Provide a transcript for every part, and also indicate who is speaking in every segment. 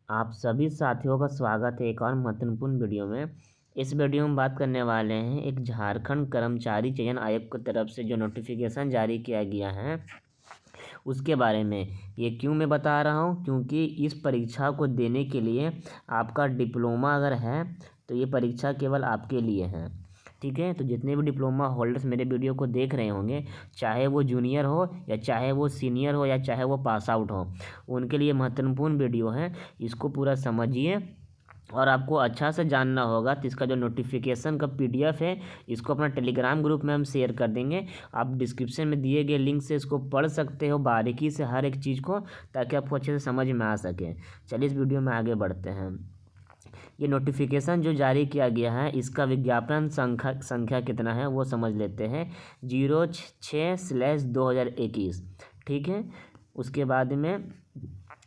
Speaker 1: आप सभी साथियों का स्वागत है एक और महत्वपूर्ण वीडियो में। इस वीडियो में बात करने वाले हैं एक झारखंड कर्मचारी चयन आयोग की तरफ से जो नोटिफिकेशन जारी किया गया है उसके बारे में। ये क्यों मैं बता रहा हूँ, क्योंकि इस परीक्षा को देने के लिए आपका डिप्लोमा अगर है तो ये परीक्षा केवल आपके लिए है। ठीक है, तो जितने भी डिप्लोमा होल्डर्स मेरे वीडियो को देख रहे होंगे, चाहे वो जूनियर हो या चाहे वो सीनियर हो या चाहे वो पास आउट हो, उनके लिए महत्वपूर्ण वीडियो है। इसको पूरा समझिए और आपको अच्छा से जानना होगा। तो इसका जो नोटिफिकेशन का पीडीएफ है, इसको अपना टेलीग्राम ग्रुप में हम शेयर कर देंगे। आप डिस्क्रिप्शन में दिए गए लिंक से इसको पढ़ सकते हो बारीकी से हर एक चीज़ को, ताकि आपको अच्छे से समझ में आ सके। चलिए इस वीडियो में आगे बढ़ते हैं। ये नोटिफिकेशन जो जारी किया गया है, इसका विज्ञापन संख्या कितना है वो समझ लेते हैं। 06/2021। ठीक है, उसके बाद में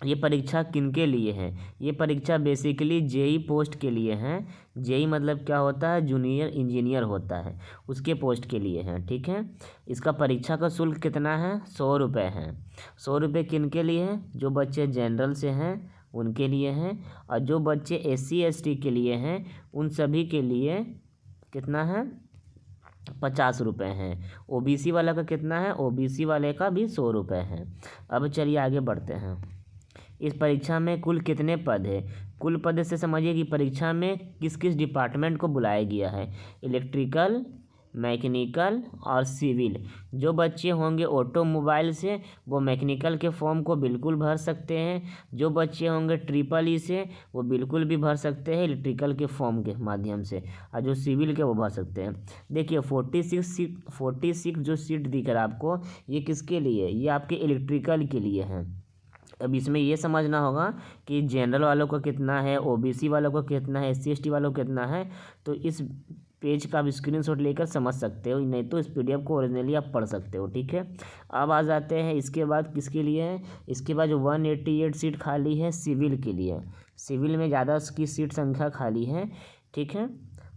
Speaker 1: ये परीक्षा किनके लिए है? ये परीक्षा बेसिकली जेई पोस्ट के लिए है। जेई मतलब क्या होता है? जूनियर इंजीनियर होता है, उसके पोस्ट के लिए है। ठीक है, इसका परीक्षा का शुल्क कितना है? 100 रुपये है। 100 रुपये किनके लिए है? जो बच्चे जनरल से हैं उनके लिए हैं, और जो बच्चे SC ST के लिए हैं उन सभी के लिए कितना है? 50 रुपये हैं। OBC वाला का कितना है? OBC वाले का भी 100 रुपये है। अब चलिए आगे बढ़ते हैं। इस परीक्षा में कुल कितने पद है? कुल पद से समझिए कि परीक्षा में किस किस डिपार्टमेंट को बुलाया गया है। इलेक्ट्रिकल, मैकेनिकल और सिविल। जो बच्चे होंगे ऑटोमोबाइल से वो मैकेनिकल के फॉर्म को बिल्कुल भर सकते हैं। जो बच्चे होंगे EEE से वो बिल्कुल भी भर सकते हैं इलेक्ट्रिकल के फॉर्म के माध्यम से, और जो सिविल के वो भर सकते हैं। देखिए 46 जो सीट दिख रहा है आपको, ये किसके लिए? ये आपके इलेक्ट्रिकल के लिए है। अब इसमें ये समझना होगा कि जनरल वालों को कितना है, OBC वालों को कितना है, SC ST वालों को कितना है। तो इस पेज का आप स्क्रीनशॉट लेकर समझ सकते हो, नहीं तो इस PDF को ओरिजिनली आप पढ़ सकते हो। ठीक है, अब आ जाते हैं इसके बाद किसके लिए है। इसके बाद जो 188 सीट खाली है सिविल के लिए। सिविल में ज़्यादा की सीट संख्या खाली है। ठीक है,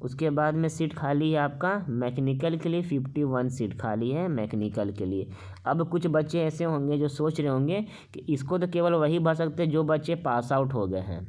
Speaker 1: उसके बाद में सीट खाली है आपका मैकेनिकल के लिए। 51 सीट खाली है मैकेनिकल के लिए। अब कुछ बच्चे ऐसे होंगे जो सोच रहे होंगे कि इसको तो केवल वही भर सकते हैं जो बच्चे पास आउट हो गए हैं।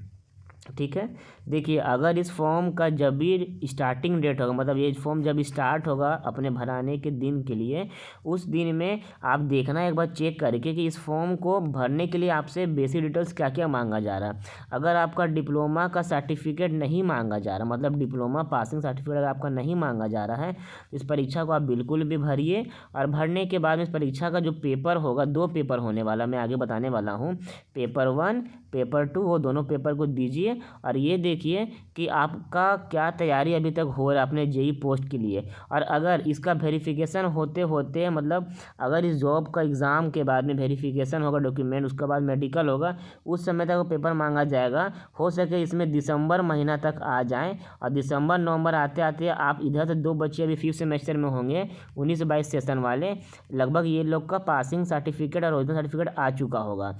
Speaker 1: ठीक है, देखिए अगर इस फॉर्म का जब भी स्टार्टिंग डेट होगा, मतलब ये फॉर्म जब स्टार्ट होगा अपने भराने के दिन के लिए, उस दिन में आप देखना एक बार चेक करके कि इस फॉर्म को भरने के लिए आपसे बेसिक डिटेल्स क्या क्या मांगा जा रहा है। अगर आपका डिप्लोमा का सर्टिफिकेट नहीं मांगा जा रहा, मतलब डिप्लोमा पासिंग सर्टिफिकेट अगर आपका नहीं मांगा जा रहा है, इस परीक्षा को आप बिल्कुल भी भरिए। और भरने के बाद में इस परीक्षा का जो पेपर होगा, 2 पेपर होने वाला मैं आगे बताने वाला हूँ। पेपर 1, पेपर 2, वो दोनों पेपर को दीजिए। और ये देखिए कि आपका क्या तैयारी अभी तक हो रहा है अपने जेई पोस्ट के लिए। और अगर इसका वेरिफिकेशन होते होते, मतलब अगर इस जॉब का एग्ज़ाम के बाद में वेरिफिकेशन होगा डॉक्यूमेंट, उसके बाद मेडिकल होगा, उस समय तक वो पेपर मांगा जाएगा। हो सके इसमें दिसंबर महीना तक आ जाए, और दिसंबर नवंबर आते आते आप इधर से 2 बच्चे अभी 5th सेमेस्टर में होंगे 19 से 22 सेशन वाले, लगभग ये लोग का पासिंग सर्टिफिकेट और ओरिजिनल सर्टिफिकेट आ चुका होगा।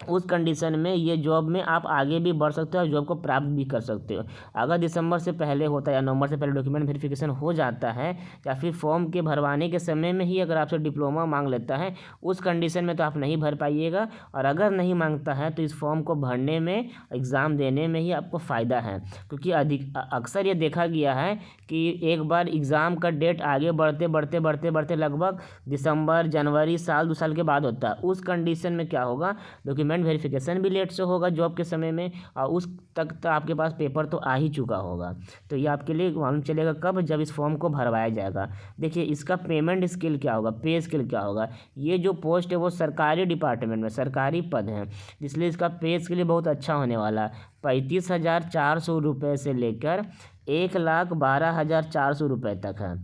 Speaker 1: उस कंडीशन में ये जॉब में आप आगे भी बढ़ सकते हो और जॉब को प्राप्त भी कर सकते हो। अगर दिसंबर से पहले होता है या नवंबर से पहले डॉक्यूमेंट वेरिफिकेशन हो जाता है, या फिर फॉर्म के भरवाने के समय में ही अगर आपसे डिप्लोमा मांग लेता है, उस कंडीशन में तो आप नहीं भर पाइएगा। और अगर नहीं मांगता है तो इस फॉर्म को भरने में, एग्ज़ाम देने में ही आपको फ़ायदा है। क्योंकि अक्सर ये देखा गया है कि एक बार एग्ज़ाम का डेट आगे बढ़ते लगभग दिसंबर जनवरी साल 2 साल के बाद होता है। उस कंडीशन में क्या होगा, डॉक्यूमेंट वेरिफिकेशन भी लेट से होगा जॉब के समय में, और उस तक तो आपके पास पेपर तो आ ही चुका होगा। तो ये आपके लिए मालूम चलेगा कब, जब इस फॉर्म को भरवाया जाएगा। देखिए इसका पेमेंट स्केल क्या होगा, पे स्केल क्या होगा। ये जो पोस्ट है वो सरकारी डिपार्टमेंट में सरकारी पद हैं, इसलिए इसका पे स्केल बहुत अच्छा होने वाला है। 35,400 रुपये से लेकर 1,12,400 रुपये तक है।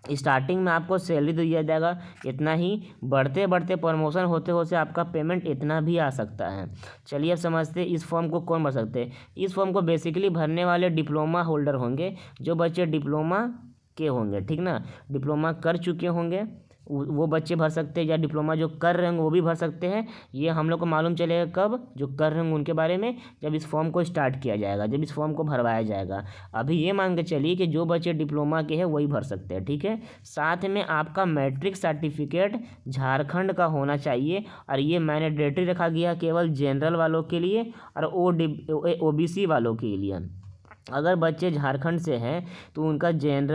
Speaker 1: स्टार्टिंग में आपको सैलरी दिया जाएगा इतना ही, बढ़ते बढ़ते प्रमोशन होते होते आपका पेमेंट इतना भी आ सकता है। चलिए अब समझते हैं इस फॉर्म को कौन भर सकते हैं। इस फॉर्म को बेसिकली भरने वाले डिप्लोमा होल्डर होंगे, जो बच्चे डिप्लोमा के होंगे। ठीक ना, डिप्लोमा कर चुके होंगे, वो बच्चे भर सकते हैं, या डिप्लोमा जो कर रहे होंगे वो भी भर सकते हैं। ये हम लोग को मालूम चलेगा कब, जो कर रहे होंगे उनके बारे में, जब इस फॉर्म को स्टार्ट किया जाएगा, जब इस फॉर्म को भरवाया जाएगा। अभी ये मान के चलिए कि जो बच्चे डिप्लोमा के हैं वही भर सकते हैं, ठीक है। साथ में आपका मैट्रिक सर्टिफिकेट झारखंड का होना चाहिए, और ये मैंडेटरी रखा गया केवल जनरल वालों के लिए और OBC वालों के लिए। अगर बच्चे झारखंड से हैं तो उनका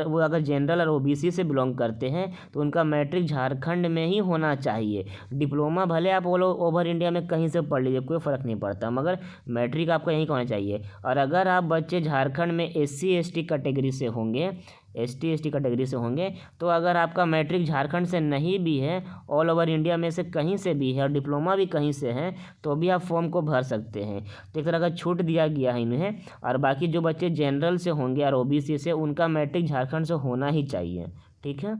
Speaker 1: वो अगर जनरल और OBC से बिलोंग करते हैं तो उनका मैट्रिक झारखंड में ही होना चाहिए। डिप्लोमा भले आप ऑल ओवर इंडिया में कहीं से पढ़ लीजिए, कोई फ़र्क नहीं पड़ता, मगर मैट्रिक आपका यहीं का होना चाहिए। और अगर आप बच्चे झारखंड में SC ST कैटेगरी से होंगे, ST ST कैटेगरी से होंगे, तो अगर आपका मैट्रिक झारखंड से नहीं भी है, ऑल ओवर इंडिया में से कहीं से भी है और डिप्लोमा भी कहीं से है, तो भी आप फॉर्म को भर सकते हैं। तो एक तरह का छूट दिया गया है इन्हें। और बाकी जो बच्चे जनरल से होंगे और OBC से, उनका मैट्रिक झारखंड से होना ही चाहिए, ठीक है।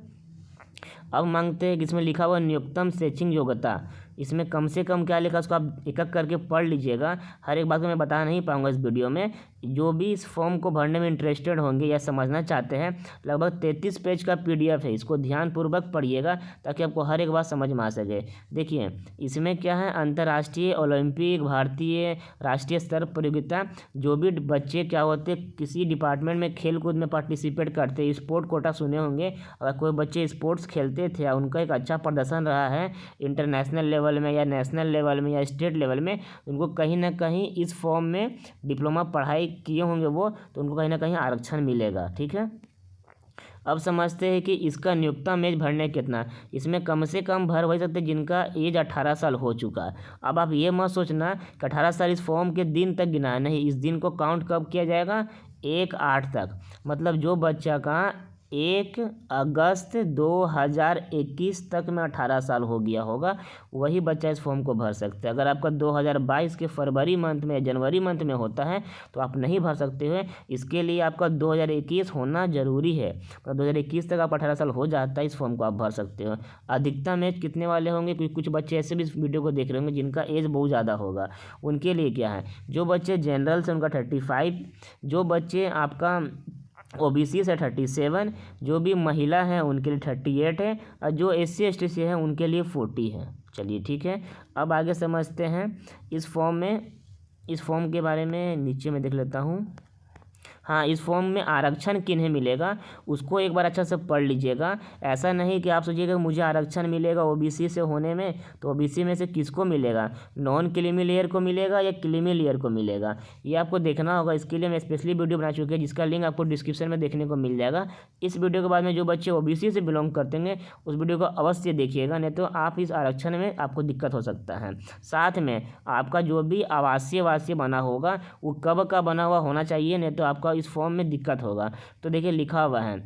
Speaker 1: अब मांगते हैं कि इसमें लिखा हुआ न्यूनतम शैक्षिक योग्यता, इसमें कम से कम क्या लिखा उसको आप एक एक करके पढ़ लीजिएगा। हर एक बात को मैं बता नहीं पाऊंगा इस वीडियो में। जो भी इस फॉर्म को भरने में इंटरेस्टेड होंगे या समझना चाहते हैं, लगभग 33 पेज का PDF है, इसको ध्यानपूर्वक पढ़िएगा ताकि आपको हर एक बात समझ में आ सके। देखिए इसमें क्या है, अंतर्राष्ट्रीय ओलंपिक, भारतीय राष्ट्रीय स्तर प्रतियोगिता, जो भी बच्चे क्या होते किसी डिपार्टमेंट में खेल कूद में पार्टिसिपेट करते हैं, स्पोर्ट कोटा सुने होंगे, अगर कोई बच्चे स्पोर्ट्स खेलते थे या उनका एक अच्छा प्रदर्शन रहा है इंटरनेशनल लेवल में या नेशनल लेवल में या स्टेट लेवल में, उनको कहीं ना कहीं इस फॉर्म में डिप्लोमा पढ़ाई किए होंगे वो, तो उनको कहीं ना कहीं आरक्षण मिलेगा, ठीक है। अब समझते हैं कि इसका न्यूनतम एज भरने कितना। इसमें कम से कम भर वही सकते जिनका एज 18 साल हो चुका है। अब आप ये मत सोचना कि 18 साल इस फॉर्म के दिन तक गिना है, नहीं, इस दिन को काउंट कब किया जाएगा, 1/8 तक। मतलब जो बच्चा का 1 अगस्त 2021 तक में 18 साल हो गया होगा, वही बच्चा इस फॉर्म को भर सकते हैं। अगर आपका 2022 के फरवरी मंथ में, जनवरी मंथ में होता है तो आप नहीं भर सकते हो। इसके लिए आपका 2021 होना ज़रूरी है। तो 2021 तक आप 18 साल हो जाता है, इस फॉर्म को आप भर सकते हो। अधिकतम एज कितने वाले होंगे, क्योंकि कुछ बच्चे ऐसे भी इस वीडियो को देख रहे होंगे जिनका एज बहुत ज़्यादा होगा, उनके लिए क्या है, जो बच्चे जनरल से उनका 35, जो बच्चे आपका OBC से 37, जो भी महिला है उनके लिए 38 है, और जो SC ST से है उनके लिए 40 है। चलिए ठीक है, अब आगे समझते हैं इस फॉर्म के बारे में। नीचे में देख लेता हूँ। हाँ, इस फॉर्म में आरक्षण किन्हें मिलेगा उसको एक बार अच्छा से पढ़ लीजिएगा। ऐसा नहीं कि आप सोचिएगा मुझे आरक्षण मिलेगा OBC से होने में, तो OBC में से किसको मिलेगा, नॉन क्रीमी लेयर को मिलेगा या क्रीमी लेयर को मिलेगा, ये आपको देखना होगा। इसके लिए मैं स्पेशली वीडियो बना चुकी है, जिसका लिंक आपको डिस्क्रिप्शन में देखने को मिल जाएगा। इस वीडियो के बाद में जो बच्चे OBC से बिलोंग करते हैं उस वीडियो को अवश्य देखिएगा, नहीं तो आप इस आरक्षण में आपको दिक्कत हो सकता है। साथ में आपका जो भी आवासीय बना होगा वो कब का बना हुआ होना चाहिए, नहीं तो आपका इस फॉर्म में दिक्कत होगा। तो देखिए लिखा हुआ है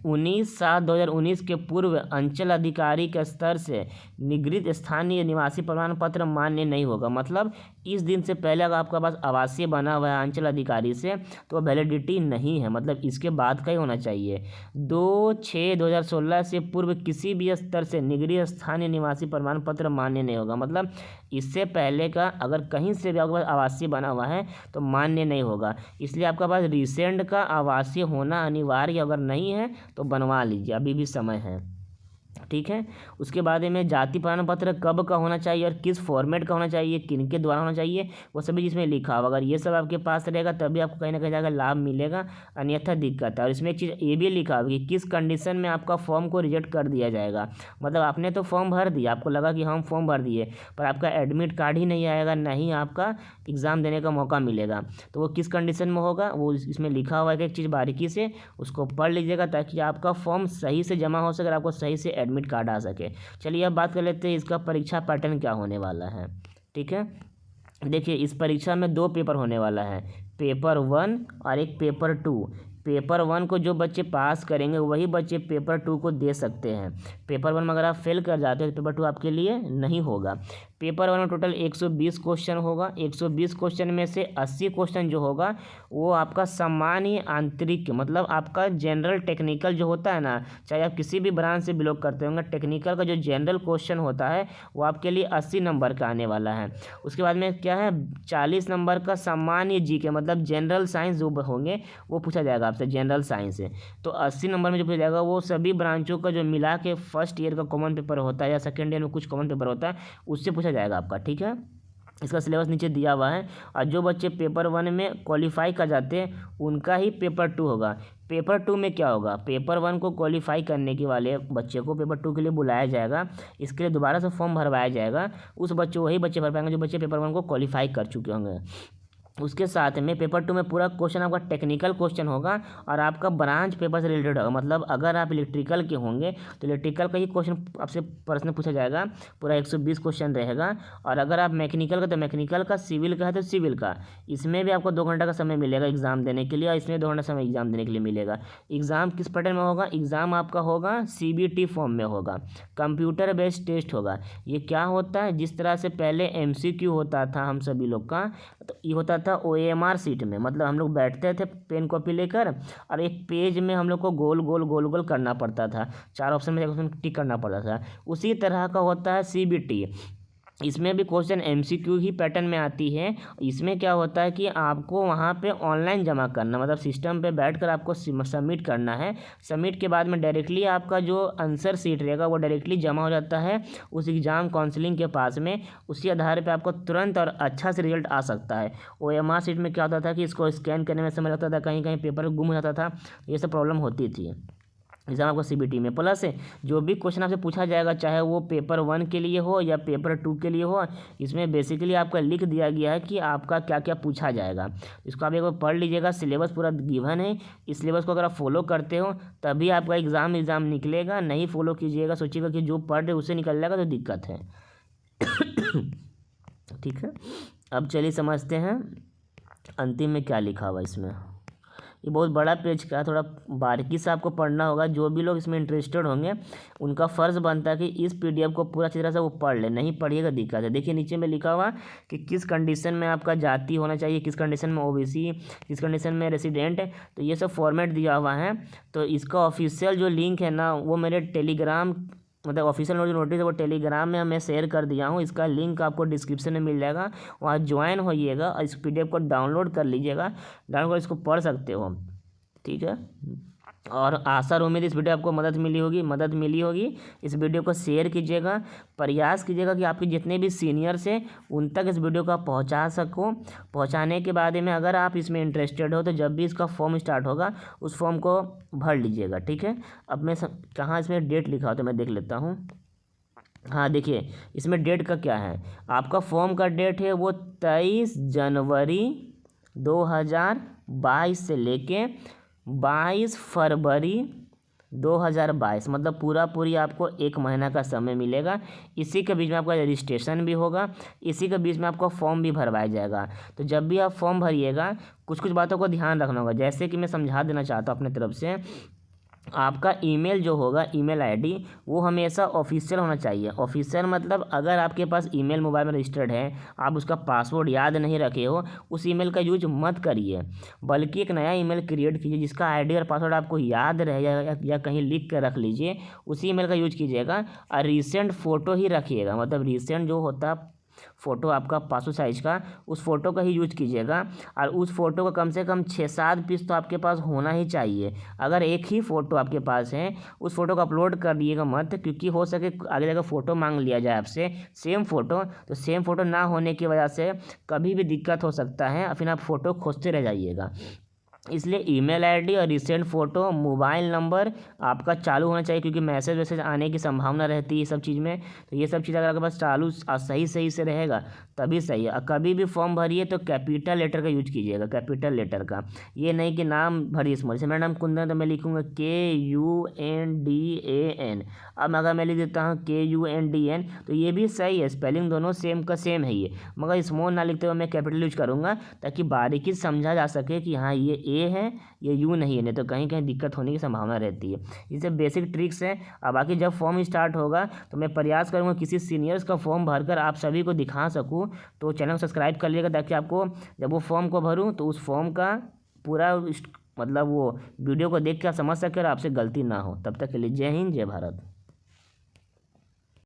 Speaker 1: 19/7/2019 के पूर्व अंचल अधिकारी के स्तर से निगृहित स्थानीय निवासी प्रमाण पत्र मान्य नहीं होगा। मतलब इस दिन से पहले अगर आपका पास आवासीय बना हुआ है अंचल अधिकारी से तो वैलिडिटी नहीं है, मतलब इसके बाद का ही होना चाहिए। 2/6/2016 से पूर्व किसी भी स्तर से निगृहित स्थानीय निवासी प्रमाण पत्र मान्य नहीं होगा। मतलब इससे पहले का अगर कहीं से भी आपके पास आवासीय बना हुआ है तो मान्य नहीं होगा। इसलिए आपका पास रिसेंट का आवासीय होना अनिवार्य अगर नहीं है तो बनवा लीजिए, अभी भी समय है, ठीक है। उसके बाद में जाति प्रमाण पत्र कब का होना चाहिए और किस फॉर्मेट का होना चाहिए, किनके द्वारा होना चाहिए, वो सभी जिसमें लिखा होगा। अगर ये सब आपके पास रहेगा तभी आपको कहीं ना कहीं जाकर लाभ मिलेगा, अन्यथा दिक्कत है। और इसमें एक चीज़ ये भी लिखा होगा कि किस कंडीशन में आपका फॉर्म को रिजेक्ट कर दिया जाएगा। मतलब आपने तो फॉर्म भर दिया, आपको लगा कि हम फॉर्म भर दिए, पर आपका एडमिट कार्ड ही नहीं आएगा, नहीं आपका एग्ज़ाम देने का मौका मिलेगा। तो वो किस कंडीशन में होगा वो इसमें लिखा हुआ है। एक चीज़ बारीकी से उसको पढ़ लीजिएगा ताकि आपका फॉर्म सही से जमा हो सके, आपको सही से एडमिट कार्ड आ सके। चलिए अब बात कर लेते हैं इसका परीक्षा पैटर्न क्या होने वाला है, ठीक है। देखिए इस परीक्षा में 2 पेपर होने वाला है, पेपर 1 और एक पेपर 2। पेपर 1 को जो बच्चे पास करेंगे वही बच्चे पेपर 2 को दे सकते हैं। पेपर 1 में अगर आप फेल कर जाते हो तो पेपर 2 आपके लिए नहीं होगा। पेपर वन में टोटल 120 क्वेश्चन होगा। 120 क्वेश्चन में से 80 क्वेश्चन जो होगा वो आपका सामान्य आंतरिक, मतलब आपका जनरल टेक्निकल जो होता है ना, चाहे आप किसी भी ब्रांच से बिलोंग करते होंगे, टेक्निकल का जो जनरल क्वेश्चन होता है वो आपके लिए 80 नंबर का आने वाला है। उसके बाद में क्या है, 40 नंबर का सामान्य जीके, मतलब जनरल साइंस जो होंगे वो पूछा जाएगा आपसे जनरल साइंस से। तो 80 नंबर में जो पूछा जाएगा वो सभी ब्रांचों का जो मिला के फर्स्ट ईयर का कॉमन पेपर होता है या सेकेंड ईयर में कुछ कॉमन पेपर होता है उससे पूछा जाएगा आपका, ठीक है। इसका सिलेबस नीचे दिया हुआ है। और जो बच्चे पेपर वन में क्वालिफाई कर जाते हैं उनका ही पेपर टू होगा। पेपर टू में क्या होगा, पेपर वन को क्वालिफाई करने के वाले बच्चे को पेपर टू के लिए बुलाया जाएगा। इसके लिए दोबारा से फॉर्म भरवाया जाएगा। उस बच्चे वही बच्चे भर पाएंगे जो बच्चे पेपर वन को क्वालिफाई कर चुके होंगे। उसके साथ में पेपर टू में पूरा क्वेश्चन आपका टेक्निकल क्वेश्चन होगा और आपका ब्रांच पेपर से रिलेटेड होगा। मतलब अगर आप इलेक्ट्रिकल के होंगे तो इलेक्ट्रिकल का ही क्वेश्चन आपसे प्रश्न पूछा जाएगा, पूरा 120 क्वेश्चन रहेगा। और अगर आप मैकेनिकल का तो मैकेनिकल का, सिविल का है तो सिविल का। इसमें भी आपको 2 घंटा का समय मिलेगा एग्ज़ाम देने के लिए और इसमें 2 घंटा समय एग्ज़ाम देने के लिए मिलेगा। एग्ज़ाम किस पैटर्न में होगा, एग्ज़ाम आपका होगा CBT फॉर्म में होगा, कंप्यूटर बेस्ड टेस्ट होगा। ये क्या होता है, जिस तरह से पहले MCQ होता था हम सभी लोग का, तो ये होता था OMR सीट में, मतलब हम लोग बैठते थे पेन कॉपी लेकर और एक पेज में हम लोग को गोल गोल गोल गोल करना पड़ता था, 4 ऑप्शन में 1 ऑप्शन टिक करना पड़ता था। उसी तरह का होता है CBT। इसमें भी क्वेश्चन MCQ ही पैटर्न में आती है। इसमें क्या होता है कि आपको वहाँ पे ऑनलाइन जमा करना, मतलब सिस्टम पे बैठकर आपको सबमिट करना है। सबमिट के बाद में डायरेक्टली आपका जो आंसर सीट रहेगा वो डायरेक्टली जमा हो जाता है उस एग्ज़ाम काउंसलिंग के पास में। उसी आधार पे आपको तुरंत और अच्छा से रिजल्ट आ सकता है। OMR सीट में क्या होता था कि इसको स्कैन करने में समय लगता था, कहीं कहीं पेपर गुम हो जाता था, ये सब प्रॉब्लम होती थी। एग्जाम आपको CBT में प्लस है जो भी क्वेश्चन आपसे पूछा जाएगा, चाहे वो पेपर वन के लिए हो या पेपर टू के लिए हो, इसमें बेसिकली आपका लिख दिया गया है कि आपका क्या क्या पूछा जाएगा। इसको आप एक बार पढ़ लीजिएगा, सिलेबस पूरा गिवन है। इस सिलेबस को अगर आप फॉलो करते हो तभी आपका एग्ज़ाम निकलेगा। नहीं फॉलो कीजिएगा, सोचिएगा कि जो पढ़ रहे उससे निकल जाएगा तो दिक्कत है। ठीक है, अब चलिए समझते हैं अंतिम में क्या लिखा हुआ इसमें। ये बहुत बड़ा पेज का, थोड़ा बारीकी से आपको पढ़ना होगा। जो भी लोग इसमें इंटरेस्टेड होंगे उनका फ़र्ज़ बनता है कि इस PDF को पूरा अच्छी तरह से वो पढ़ ले, नहीं पढ़िएगा दिक्कत है। देखिए नीचे में लिखा हुआ कि किस कंडीशन में आपका जाति होना चाहिए, किस कंडीशन में OBC, किस कंडीशन में रेसिडेंट है, तो ये सब फॉर्मेट दिया हुआ है। तो इसका ऑफिशियल जो लिंक है ना वो मेरे टेलीग्राम, मतलब ऑफिशियल जो नोटिस है वो टेलीग्राम में मैं शेयर कर दिया हूँ। इसका लिंक आपको डिस्क्रिप्शन में मिल जाएगा, वहाँ ज्वाइन होइएगा और इस PDF को डाउनलोड कर लीजिएगा। डाउनलोड कर इसको पढ़ सकते हो, ठीक है। और आशा और उम्मीद इस वीडियो आपको मदद मिली होगी। इस वीडियो को शेयर कीजिएगा, प्रयास कीजिएगा कि आपके जितने भी सीनियर्स हैं उन तक इस वीडियो का पहुंचा सको। पहुंचाने के बाद में अगर आप इसमें इंटरेस्टेड हो तो जब भी इसका फॉर्म स्टार्ट होगा उस फॉर्म को भर लीजिएगा, ठीक है। अब मैं कहाँ इसमें डेट लिखा हो तो मैं देख लेता हूँ। हाँ देखिए इसमें डेट का क्या है, आपका फॉर्म का डेट है वो 23 जनवरी 2022 से लेके 22 फरवरी 2022, मतलब पूरी आपको 1 महीना का समय मिलेगा। इसी के बीच में आपका रजिस्ट्रेशन भी होगा, इसी के बीच में आपका फॉर्म भी भरवाया जाएगा। तो जब भी आप फॉर्म भरिएगा कुछ बातों को ध्यान रखना होगा। जैसे कि मैं समझा देना चाहता हूँ अपने तरफ से, आपका ईमेल जो होगा, ईमेल ID वो हमेशा ऑफिशियल होना चाहिए। ऑफिशियल मतलब अगर आपके पास ईमेल मोबाइल में रजिस्टर्ड है, आप उसका पासवर्ड याद नहीं रखे हो, उस ईमेल का यूज मत करिए, बल्कि एक नया ईमेल क्रिएट कीजिए जिसका ID और पासवर्ड आपको याद रहे या कहीं लिख कर रख लीजिए, उसी ईमेल का यूज कीजिएगा। और रिसेंट फ़ोटो ही रखिएगा, मतलब रिसेंट जो होता है फ़ोटो आपका पासपोर्ट साइज का, उस फ़ोटो का ही यूज कीजिएगा। और उस फ़ोटो का कम से कम 6-7 पीस तो आपके पास होना ही चाहिए। अगर एक ही फ़ोटो आपके पास है उस फ़ोटो को अपलोड कर दिएगा मत, क्योंकि हो सके आगे जाकर फ़ोटो मांग लिया जाए आपसे सेम फ़ोटो, तो सेम फ़ोटो ना होने की वजह से कभी भी दिक्कत हो सकता है और फिर आप फ़ोटो खोजते रह जाइएगा। इसलिए ईमेल ID और रिसेंट फ़ोटो, मोबाइल नंबर आपका चालू होना चाहिए, क्योंकि मैसेज आने की संभावना रहती है सब चीज़ में। तो ये सब चीज़ अगर आपके पास चालू सही से रहेगा तभी सही है। और कभी भी फॉर्म भरिए तो कैपिटल लेटर का यूज कीजिएगा, कैपिटल लेटर का। ये नहीं कि नाम भरिए स्मॉल। जैसे मेरा नाम कुंदन तो मैं लिखूँगा KUNDAN। अब अगर मैं लिख देता हूँ KUNDN तो ये भी सही है, स्पेलिंग दोनों सेम का सेम है ये, मगर स्मॉल ना लिखते हुए मैं कैपिटल यूज करूँगा ताकि बारीकी से समझा जा सके कि हाँ ये ए है, ये यू नहीं है, नहीं तो कहीं कहीं दिक्कत होने की संभावना रहती है। ये सब बेसिक ट्रिक्स हैं। अब बाकी जब फॉर्म स्टार्ट होगा तो मैं प्रयास करूँगा किसी सीनियर्स का फॉर्म भरकर आप सभी को दिखा सकूँ। तो चैनल को सब्सक्राइब कर लीजिएगा ताकि आपको जब वो फॉर्म को भरूँ तो उस फॉर्म का पूरा मतलब वो वीडियो को देख के आप समझ सके और आपसे गलती ना हो। तब तक के लिए जय हिंद, जय भारत।